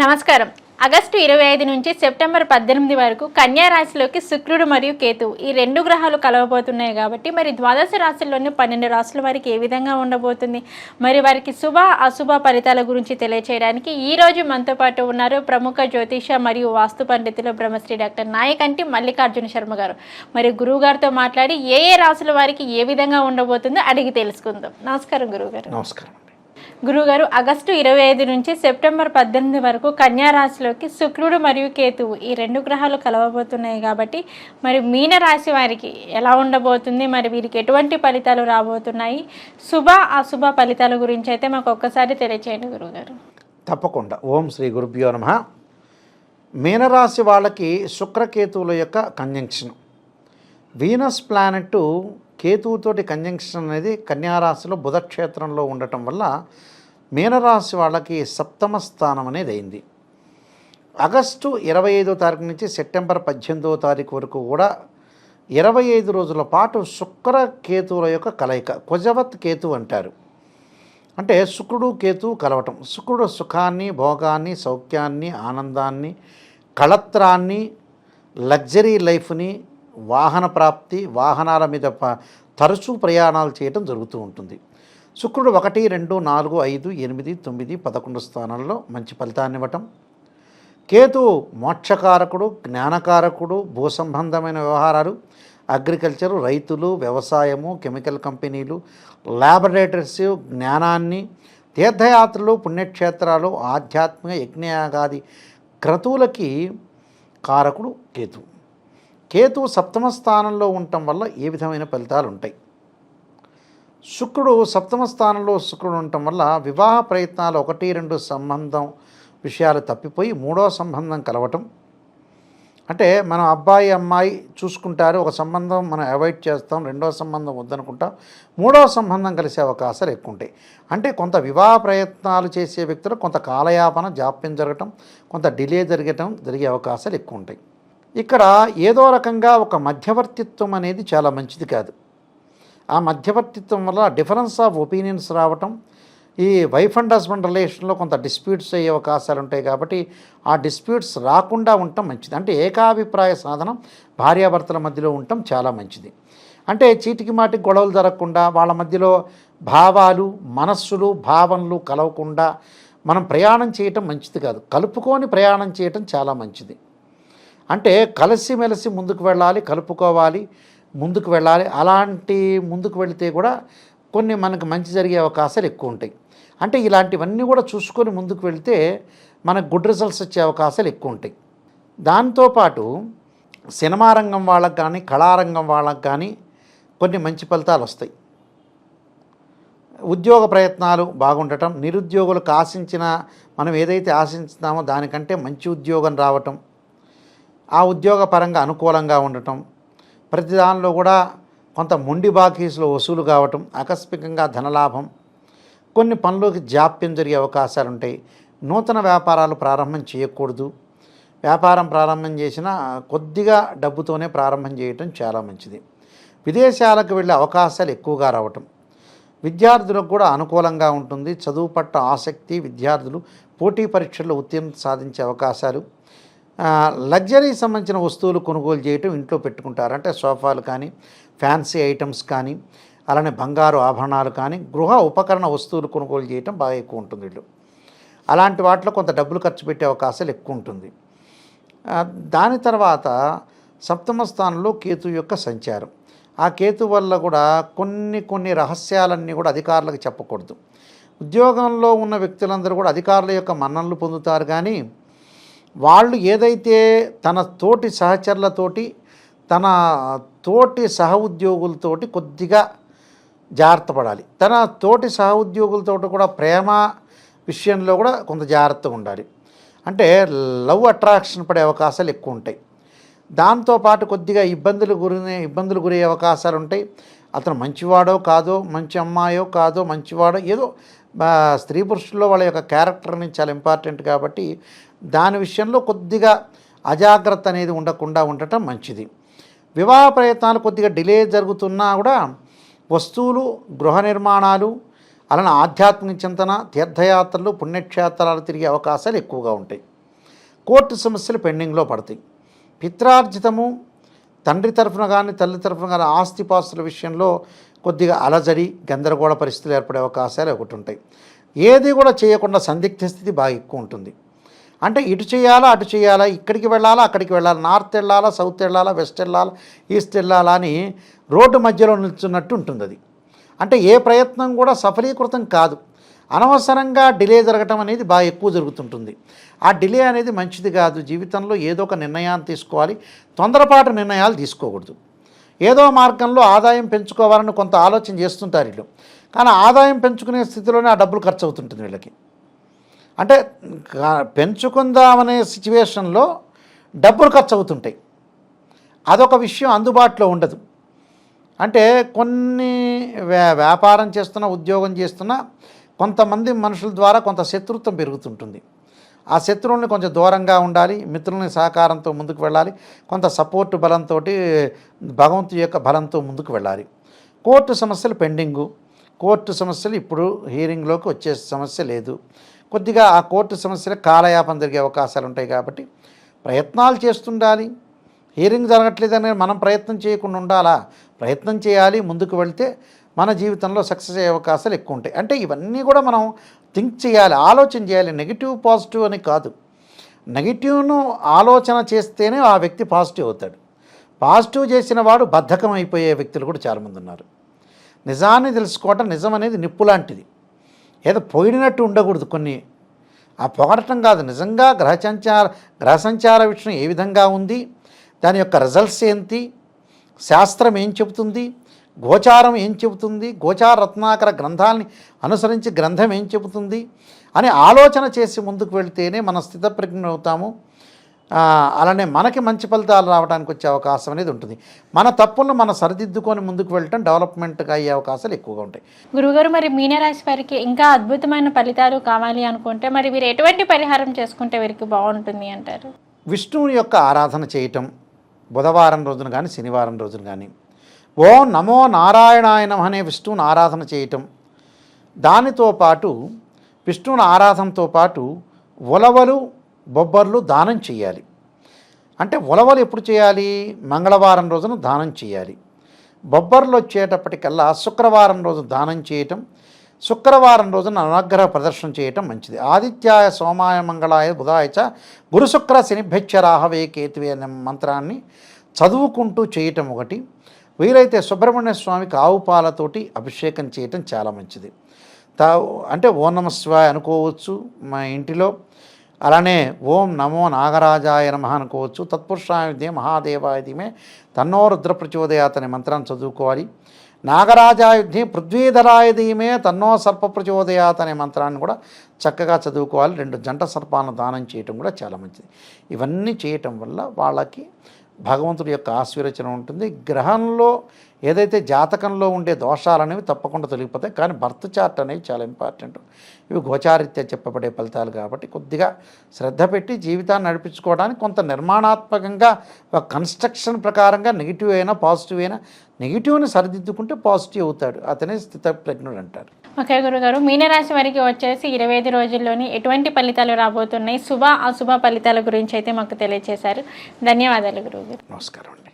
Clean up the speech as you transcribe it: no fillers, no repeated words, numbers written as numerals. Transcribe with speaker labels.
Speaker 1: నమస్కారం. ఆగస్టు 25 నుంచి సెప్టెంబర్ 18 వరకు కన్యా రాశిలోకి శుక్రుడు మరియు కేతువు ఈ రెండు గ్రహాలు కలవబోతున్నాయి కాబట్టి మరి ద్వాదశ రాశుల్లోని 12 రాశుల వారికి ఏ విధంగా ఉండబోతుంది, మరి వారికి శుభ అశుభ ఫలితాల గురించి తెలియచేయడానికి ఈ రోజు మనతో పాటు ఉన్నారు ప్రముఖ జ్యోతిష మరియు వాస్తు పండితులు బ్రహ్మశ్రీ డాక్టర్ నాయకంటి మల్లికార్జున శర్మ గారు. మరి గురువు గారితో మాట్లాడి ఏ రాశుల వారికి ఏ విధంగా ఉండబోతుందో అడిగి తెలుసుకుందాం. నమస్కారం గురువుగారు.
Speaker 2: నమస్కారం.
Speaker 1: గురుగారు, ఆగస్టు 25 నుంచి సెప్టెంబర్ 18 వరకు కన్యా రాశిలోకి శుక్రుడు మరియు కేతువు ఈ రెండు గ్రహాలు కలవబోతున్నాయి కాబట్టి మరి మీన రాశి వారికి ఎలా ఉండబోతుంది, మరి వీరికి ఎటువంటి ఫలితాలు రాబోతున్నాయి, శుభ అశుభ ఫలితాల గురించి అయితే మాకు ఒక్కసారి తెలియచేయండి గురుగారు.
Speaker 2: తప్పకుండా. ఓం శ్రీ గురుభ్యో నమః. మీనరాశి వాళ్ళకి శుక్రకేతువుల యొక్క కంజంక్షన్, వీనస్ ప్లానెట్ కేతువుతోటి కంజంక్షన్ అనేది కన్యారాశిలో బుధక్షేత్రంలో ఉండటం వల్ల మీనరాశి వాళ్ళకి సప్తమ స్థానం అనేది అయింది. ఆగస్టు 25వ తారీఖు నుంచి సెప్టెంబర్ 18వ తారీఖు వరకు కూడా 25 రోజుల పాటు శుక్ర కేతువుల యొక్క కలయిక, కుజవత్ కేతు అంటారు. అంటే శుక్రుడు కేతువు కలవటం. శుక్రుడు సుఖాన్ని, భోగాన్ని, సౌఖ్యాన్ని, ఆనందాన్ని, కళత్రాన్ని, లగ్జరీ లైఫ్ని, వాహన ప్రాప్తి, వాహనాల మీద తరచూ ప్రయాణాలు చేయటం జరుగుతూ ఉంటుంది. శుక్రుడు 1, 2, 4, 5, 8, 9, 11 స్థానాల్లో మంచి ఫలితాన్ని ఇవ్వటం. కేతువు మోక్షకారకుడు, జ్ఞానకారకుడు, భూ సంబంధమైన వ్యవహారాలు, అగ్రికల్చరు, రైతులు, వ్యవసాయము, కెమికల్ కంపెనీలు, ల్యాబొరేటరీస్, జ్ఞానాన్ని, తీర్థయాత్రలు, పుణ్యక్షేత్రాలు, ఆధ్యాత్మిక యజ్ఞయాగాది క్రతువులకి కారకుడు కేతువు. కేతువు సప్తమ స్థానంలో ఉండటం వల్ల ఏ విధమైన ఫలితాలు ఉంటాయి? శుక్రుడు సప్తమ స్థానంలో శుక్రుడు ఉండటం వల్ల వివాహ ప్రయత్నాలు 1, 2 సంబంధం విషయాలు తప్పిపోయి మూడో సంబంధం కలవటం. అంటే మనం అబ్బాయి అమ్మాయి చూసుకుంటారు, ఒక సంబంధం మనం అవాయిడ్ చేస్తాం, రెండో సంబంధం వద్దనుకుంటాం, మూడో సంబంధం కలిసే అవకాశాలు ఎక్కువ ఉంటాయి. అంటే కొంత వివాహ ప్రయత్నాలు చేసే వ్యక్తులు కొంత కాలయాపన, జాప్యం జరగటం, కొంత డిలే జరిగే అవకాశాలు ఎక్కువ ఉంటాయి. ఇక్కడ ఏదో రకంగా ఒక మధ్యవర్తిత్వం అనేది చాలా మంచిది కాదు. ఆ మధ్యవర్తిత్వం వల్ల డిఫరెన్స్ ఆఫ్ ఒపీనియన్స్ రావటం, ఈ వైఫ్ అండ్ హస్బెండ్ రిలేషన్లో కొంత డిస్ప్యూట్స్ అయ్యే అవకాశాలు ఉంటాయి. కాబట్టి ఆ డిస్ప్యూట్స్ రాకుండా ఉండటం మంచిది. అంటే ఏకాభిప్రాయ సాధనం భార్యాభర్తల మధ్యలో ఉండటం చాలా మంచిది. అంటే చీటికి మాటికి గొడవలు జరగకుండా, వాళ్ళ మధ్యలో భావాలు, మనస్సులు, భావనలు కలవకుండా మనం ప్రయాణం చేయటం మంచిది కాదు. కలుపుకొని ప్రయాణం చేయటం చాలా మంచిది. అంటే కలిసిమెలిసి ముందుకు వెళ్ళాలి, కలుపుకోవాలి, ముందుకు వెళ్ళాలి. అలాంటి ముందుకు వెళితే కూడా కొన్ని మనకు మంచి జరిగే అవకాశాలు ఎక్కువ ఉంటాయి. అంటే ఇలాంటివన్నీ కూడా చూసుకొని ముందుకు వెళితే మనకు గుడ్ రిజల్ట్స్ వచ్చే అవకాశాలు ఎక్కువ ఉంటాయి. దాంతోపాటు సినిమా రంగం వాళ్ళకి కానీ, కళారంగం వాళ్ళకి కానీ కొన్ని మంచి ఫలితాలు వస్తాయి. ఉద్యోగ ప్రయత్నాలు బాగుండటం, నిరుద్యోగులకు మనం ఏదైతే ఆశించుతామో దానికంటే మంచి ఉద్యోగం రావటం, ఆ ఉద్యోగ పరంగా అనుకూలంగా ఉండటం, ప్రతి దానిలో కూడా కొంత మొండి బాకీసులు వసూలు కావటం, ఆకస్మికంగా ధనలాభం, కొన్ని పనులకి జాప్యం జరిగే అవకాశాలు ఉంటాయి. నూతన వ్యాపారాలు ప్రారంభం చేయకూడదు. వ్యాపారం ప్రారంభం చేసినా కొద్దిగా డబ్బుతోనే ప్రారంభం చేయటం చాలా మంచిది. విదేశాలకు వెళ్ళే అవకాశాలు ఎక్కువగా రావటం, విద్యార్థులకు కూడా అనుకూలంగా ఉంటుంది. చదువు పట్ల ఆసక్తి, విద్యార్థులు పోటీ పరీక్షల్లో ఉత్తీర్ణత సాధించే అవకాశాలు. లగ్జరీ సంబంధించిన వస్తువులు కొనుగోలు చేయటం, ఇంట్లో పెట్టుకుంటారు. అంటే సోఫాలు కానీ, ఫ్యాన్సీ ఐటమ్స్ కానీ, అలానే బంగారు ఆభరణాలు కానీ, గృహ ఉపకరణ వస్తువులు కొనుగోలు చేయటం బాగా ఎక్కువ ఉంటుంది. వీళ్ళు అలాంటి వాటిలో కొంత డబ్బులు ఖర్చు పెట్టే అవకాశాలు ఎక్కువ ఉంటుంది. దాని తర్వాత సప్తమ స్థానంలో కేతు యొక్క సంచారం. ఆ కేతు వల్ల కూడా కొన్ని రహస్యాలన్నీ కూడా అధికారులకు చెప్పకూడదు. ఉద్యోగంలో ఉన్న వ్యక్తులందరూ కూడా అధికారుల యొక్క మన్ననలు పొందుతారు. కానీ వాళ్ళు ఏదైతే తన తోటి సహచరులతోటి, తన తోటి సహ ఉద్యోగులతోటి కొద్దిగా జాగ్రత్త పడాలి. తన తోటి సహ ఉద్యోగులతో కూడా ప్రేమ విషయంలో కూడా కొంత జాగ్రత్తగా ఉండాలి. అంటే లవ్ అట్రాక్షన్ పడే అవకాశాలు ఎక్కువ ఉంటాయి. దాంతోపాటు కొద్దిగా ఇబ్బందులు గురయ్యే అవకాశాలు ఉంటాయి. అతను మంచివాడో కాదో, మంచి అమ్మాయో కాదో, మంచివాడో ఏదో, స్త్రీ పురుషుల్లో వాళ్ళ యొక్క క్యారెక్టర్ అనేది చాలా ఇంపార్టెంట్. కాబట్టి దాని విషయంలో కొద్దిగా అజాగ్రత్త అనేది ఉండకుండా ఉండటం మంచిది. వివాహ ప్రయత్నాలు కొద్దిగా డిలే జరుగుతున్నా కూడా వస్తువులు, గృహ నిర్మాణాలు, అలానే ఆధ్యాత్మిక చింతన, తీర్థయాత్రలు, పుణ్యక్షేత్రాలు తిరిగే అవకాశాలు ఎక్కువగా ఉంటాయి. కోర్టు సమస్యలు పెండింగ్లో పడతాయి. పిత్రార్జితము, తండ్రి తరఫున కానీ తల్లి తరఫున కానీ ఆస్తిపాస్తుల విషయంలో కొద్దిగా అలజడి, గందరగోళ పరిస్థితులు ఏర్పడే అవకాశాలు ఒకటి ఉంటాయి. ఏది కూడా చేయకుండా సందిగ్ధ స్థితి బాగా ఎక్కువ ఉంటుంది. అంటే ఇటు చేయాలా అటు చేయాలా, ఇక్కడికి వెళ్ళాలా అక్కడికి వెళ్ళాలా, నార్త్ వెళ్ళాలా సౌత్ వెళ్ళాలా వెస్ట్ వెళ్ళాలా ఈస్ట్ వెళ్ళాలా అని రోడ్డు మధ్యలో నిల్చున్నట్టు ఉంటుంది అది. అంటే ఏ ప్రయత్నం కూడా సఫలీకృతం కాదు. అనవసరంగా డిలే జరగటం అనేది బాగా ఎక్కువ జరుగుతుంటుంది. ఆ డిలే అనేది మంచిది కాదు. జీవితంలో ఏదో ఒక నిర్ణయాన్ని తీసుకోవాలి, తొందరపాటు నిర్ణయాలు తీసుకోకూడదు. ఏదో మార్గంలో ఆదాయం పెంచుకోవాలని కొంత ఆలోచన చేస్తుంటారు వీళ్ళు, కానీ ఆదాయం పెంచుకునే స్థితిలోనే ఆ డబ్బులు ఖర్చు అవుతుంటుంది వీళ్ళకి. అంటే పెంచుకుందామనే సిచ్యువేషన్లో డబ్బులు ఖర్చు అవుతుంటాయి. అదొక విషయం అందుబాటులో ఉండదు. అంటే కొన్ని వ్యాపారం చేస్తున్న, ఉద్యోగం చేస్తున్న కొంతమంది మనుషుల ద్వారా కొంత శత్రుత్వం పెరుగుతుంటుంది. ఆ శత్రువుల్ని కొంచెం దూరంగా ఉండాలి, మిత్రులని సహకారంతో ముందుకు వెళ్ళాలి, కొంత సపోర్టు బలంతో, భగవంతుడి యొక్క బలంతో ముందుకు వెళ్ళాలి. కోర్టు సమస్యలు పెండింగు. కోర్టు సమస్యలు ఇప్పుడు హీరింగ్లోకి వచ్చే సమస్య లేదు. కొద్దిగా ఆ కోర్టు సమస్యలు కాలయాపన జరిగే అవకాశాలు ఉంటాయి కాబట్టి ప్రయత్నాలు చేస్తుండాలి. హీరింగ్ జరగట్లేదని మనం ప్రయత్నం చేయకుండా ఉండాలా? ప్రయత్నం చేయాలి, ముందుకు వెళ్తే మన జీవితంలో సక్సెస్ అయ్యే అవకాశాలు ఎక్కువ ఉంటాయి. అంటే ఇవన్నీ కూడా మనం థింక్ చేయాలి, ఆలోచన చేయాలి. నెగిటివ్ పాజిటివ్ అని కాదు. నెగిటివ్ను ఆలోచన చేస్తేనే ఆ వ్యక్తి పాజిటివ్ అవుతాడు. పాజిటివ్ చేసిన వాడు బద్ధకం అయిపోయే వ్యక్తులు కూడా చాలామంది ఉన్నారు. నిజాన్ని తెలుసుకోవటం, నిజం అనేది నిప్పు లాంటిది. ఏదో పొగిడినట్టు ఉండకూడదు. కొన్ని ఆ పొగడటం కాదు, నిజంగా గ్రహ సంచార విషయం ఏ విధంగా ఉంది, దాని యొక్క రిజల్ట్స్ ఏంటి, శాస్త్రం ఏం చెబుతుంది, గోచారం ఏం చెబుతుంది, గోచార రత్నాకర గ్రంథాలని అనుసరించి గ్రంథం ఏం చెబుతుంది అని ఆలోచన చేసి ముందుకు వెళ్తేనే మన స్థితప్రజ్ఞ అవుతాము. అలానే మనకి మంచి ఫలితాలు రావడానికి వచ్చే అవకాశం అనేది ఉంటుంది. మన తప్పులను మనం సరిదిద్దుకొని ముందుకు వెళ్ళటం డెవలప్మెంట్గా అయ్యే అవకాశాలు ఎక్కువగా ఉంటాయి.
Speaker 1: గురుగారు, మరి మీనరాశి వారికి ఇంకా అద్భుతమైన ఫలితాలు కావాలి అనుకుంటే మరి వీరు ఎటువంటి పరిహారం చేసుకుంటే వీరికి బాగుంటుంది అంటారు?
Speaker 2: విష్ణువుని యొక్క ఆరాధన చేయటం, బుధవారం రోజున కానీ శనివారం రోజున కానీ ఓం నమో నారాయణాయ నమః అనే విష్ణువుని ఆరాధన చేయటం, దానితో పాటు విష్ణువుని ఆరాధనతో పాటు ఉలవలు, బొబ్బర్లు దానం చేయాలి. అంటే ఉలవలు ఎప్పుడు చేయాలి? మంగళవారం రోజున దానం చేయాలి. బొబ్బర్లు వచ్చేటప్పటికల్లా శుక్రవారం రోజు దానం చేయటం, శుక్రవారం రోజున అనుగ్రహ ప్రదర్శన చేయటం మంచిది. ఆదిత్యాయ సోమాయ మంగళాయ బుధాయ చ గురు శుక్ర శనిభ్యచ్చ రాహవే కేతువే అనే మంత్రాన్ని చదువుకుంటూ చేయటం ఒకటి. వీలైతే సుబ్రహ్మణ్య స్వామికి ఆవు పాలతోటి అభిషేకం చేయటం చాలా మంచిది. అంటే ఓం నమః శివాయ అనుకోవచ్చు మా ఇంటిలో. అలానే ఓం నమో నాగరాజాయ నమః అనుకోవచ్చు. తత్పురుషాయ విద్యే మహాదేవాయ ధీమహి తన్నో రుద్ర ప్రచోదయాత్ అనే మంత్రాన్ని చదువుకోవాలి. నాగరాజాయ విద్యే పృథ్వీధరాయ ధీమహి తన్నో సర్ప ప్రచోదయాత్ అనే మంత్రాన్ని కూడా చక్కగా చదువుకోవాలి. 2 జంట సర్పాలను దానం చేయటం కూడా చాలా మంచిది. ఇవన్నీ చేయటం వల్ల వాళ్ళకి భగవంతుడి యొక్క ఆశీర్వచనం ఉంటుంది. గ్రహంలో ఏదైతే జాతకంలో ఉండే దోషాలు అనేవి తప్పకుండా తొలగిపోతాయి. కానీ బర్త్ చార్ట్ అనేవి చాలా ఇంపార్టెంట్. ఇవి గోచారిత్య చెప్పబడే ఫలితాలు కాబట్టి కొద్దిగా శ్రద్ధ పెట్టి జీవితాన్ని నడిపించుకోవడానికి కొంత నిర్మాణాత్మకంగా ఒక కన్స్ట్రక్షన్ ప్రకారంగా నెగిటివ్ అయినా పాజిటివ్ అయినా నెగిటివ్ని సరిదిద్దుకుంటే పాజిటివ్ అవుతాడు. అతనే స్థితప్రజ్ఞుడు అంటారు.
Speaker 1: ఓకే గురుగారు, మీనరాశి వారికి వచ్చేసి 25 రోజుల్లోని ఎటువంటి ఫలితాలు రాబోతున్నాయి, శుభ అశుభ ఫలితాల గురించి అయితే మాకు తెలియజేశారు. ధన్యవాదాలు గురుగారు.
Speaker 2: నమస్కారం అండి.